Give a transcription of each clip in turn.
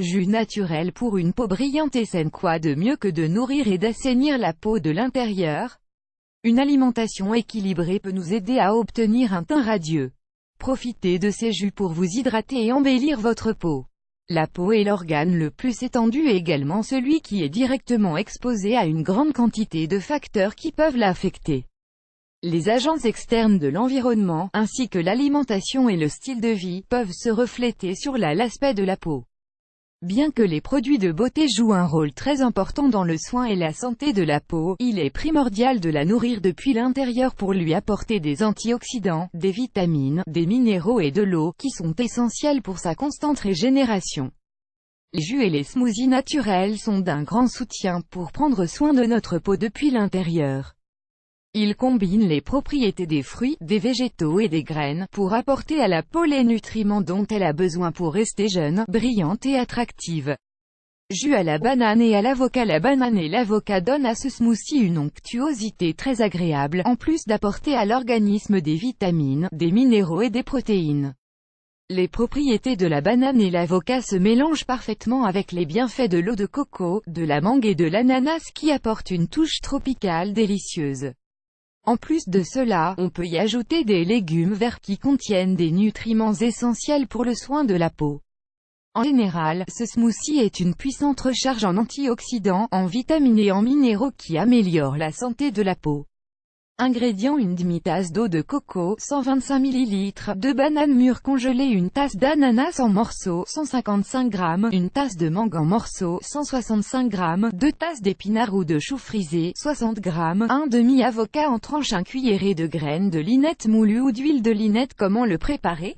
Jus naturel pour une peau brillante et saine. Quoi de mieux que de nourrir et d'assainir la peau de l'intérieur? Une alimentation équilibrée peut nous aider à obtenir un teint radieux. Profitez de ces jus pour vous hydrater et embellir votre peau. La peau est l'organe le plus étendu et également celui qui est directement exposé à une grande quantité de facteurs qui peuvent l'affecter. Les agents externes de l'environnement, ainsi que l'alimentation et le style de vie, peuvent se refléter sur l'aspect de la peau. Bien que les produits de beauté jouent un rôle très important dans le soin et la santé de la peau, il est primordial de la nourrir depuis l'intérieur pour lui apporter des antioxydants, des vitamines, des minéraux et de l'eau, qui sont essentiels pour sa constante régénération. Les jus et les smoothies naturels sont d'un grand soutien pour prendre soin de notre peau depuis l'intérieur. Ils combinent les propriétés des fruits, des végétaux et des graines, pour apporter à la peau les nutriments dont elle a besoin pour rester jeune, brillante et attractive. Jus à la banane et à l'avocat. La banane et l'avocat donnent à ce smoothie une onctuosité très agréable, en plus d'apporter à l'organisme des vitamines, des minéraux et des protéines. Les propriétés de la banane et l'avocat se mélangent parfaitement avec les bienfaits de l'eau de coco, de la mangue et de l'ananas qui apportent une touche tropicale délicieuse. En plus de cela, on peut y ajouter des légumes verts qui contiennent des nutriments essentiels pour le soin de la peau. En général, ce smoothie est une puissante recharge en antioxydants, en vitamines et en minéraux qui améliorent la santé de la peau. Ingrédients: une demi-tasse d'eau de coco, 125 ml, de bananes mûres congelées, une tasse d'ananas en morceaux, 155 g, une tasse de mangue en morceaux, 165 g, 2 tasses d'épinards ou de choux frisés, 60 g, un demi-avocat en tranches, un cuillerée de graines de linette moulues ou d'huile de linette. Comment le préparer?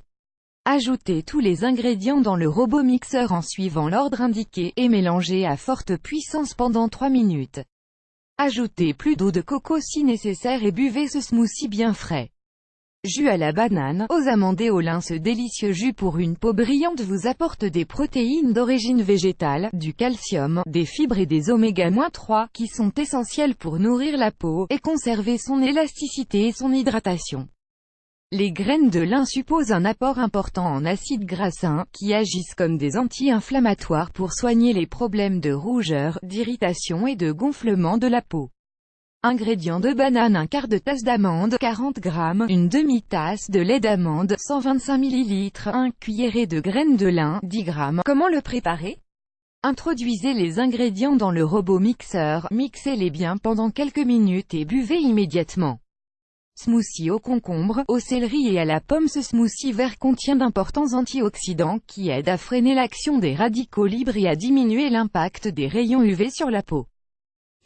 Ajoutez tous les ingrédients dans le robot mixeur en suivant l'ordre indiqué, et mélangez à forte puissance pendant 3 minutes. Ajoutez plus d'eau de coco si nécessaire et buvez ce smoothie bien frais. Jus à la banane, aux amandes et au lin. Ce délicieux jus pour une peau brillante vous apporte des protéines d'origine végétale, du calcium, des fibres et des oméga-3, qui sont essentiels pour nourrir la peau, et conserver son élasticité et son hydratation. Les graines de lin supposent un apport important en acides gras sains, qui agissent comme des anti-inflammatoires pour soigner les problèmes de rougeur, d'irritation et de gonflement de la peau. Ingrédients: de banane, un quart de tasse d'amandes, 40 g, une demi-tasse de lait d'amande, 125 ml, un cuillerée de graines de lin, 10 g. Comment le préparer? Introduisez les ingrédients dans le robot mixeur, mixez-les bien pendant quelques minutes et buvez immédiatement. Smoothie au concombre, au céleri et à la pomme. Ce smoothie vert contient d'importants antioxydants qui aident à freiner l'action des radicaux libres et à diminuer l'impact des rayons UV sur la peau.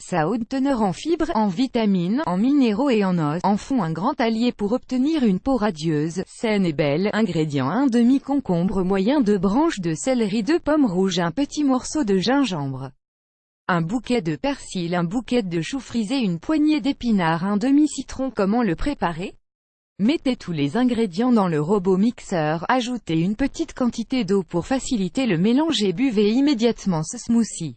Sa haute teneur en fibres, en vitamines, en minéraux et en os en font un grand allié pour obtenir une peau radieuse, saine et belle. Ingrédients: un demi-concombre moyen, 2 branches de céleri, 2 pommes rouges, un petit morceau de gingembre, un bouquet de persil, un bouquet de choux frisés, une poignée d'épinards, un demi-citron. Comment le préparer? Mettez tous les ingrédients dans le robot mixeur, ajoutez une petite quantité d'eau pour faciliter le mélange et buvez immédiatement ce smoothie.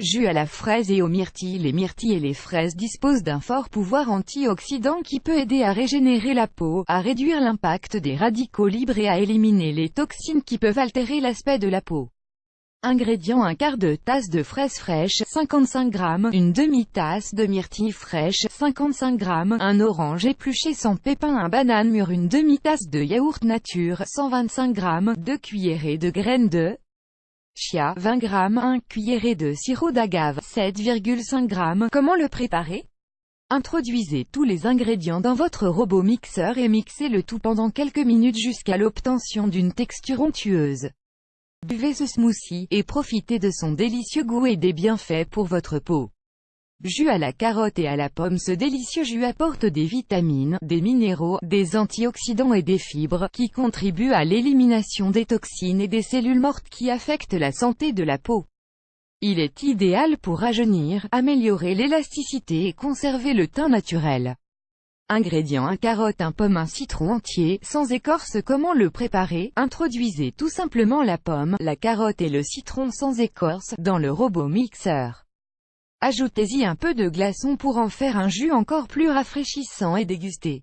Jus à la fraise et aux myrtilles. Les myrtilles et les fraises disposent d'un fort pouvoir antioxydant qui peut aider à régénérer la peau, à réduire l'impact des radicaux libres et à éliminer les toxines qui peuvent altérer l'aspect de la peau. Ingrédients: un quart de tasse de fraises fraîches, 55 g, une demi-tasse de myrtilles fraîches, 55 g, un orange épluché sans pépins, un banane mûre, une demi-tasse de yaourt nature, 125 g, 2 cuillerées de graines de chia, 20 g, un cuillerée de sirop d'agave, 7,5 g. Comment le préparer? Introduisez tous les ingrédients dans votre robot mixeur et mixez le tout pendant quelques minutes jusqu'à l'obtention d'une texture onctueuse. Buvez ce smoothie, et profitez de son délicieux goût et des bienfaits pour votre peau. Jus à la carotte et à la pomme. Ce délicieux jus apporte des vitamines, des minéraux, des antioxydants et des fibres, qui contribuent à l'élimination des toxines et des cellules mortes qui affectent la santé de la peau. Il est idéal pour rajeunir, améliorer l'élasticité et conserver le teint naturel. Ingrédients: un carotte, un pomme, un citron entier, sans écorce. Comment le préparer? Introduisez tout simplement la pomme, la carotte et le citron sans écorce dans le robot mixeur. Ajoutez-y un peu de glaçon pour en faire un jus encore plus rafraîchissant et dégustez.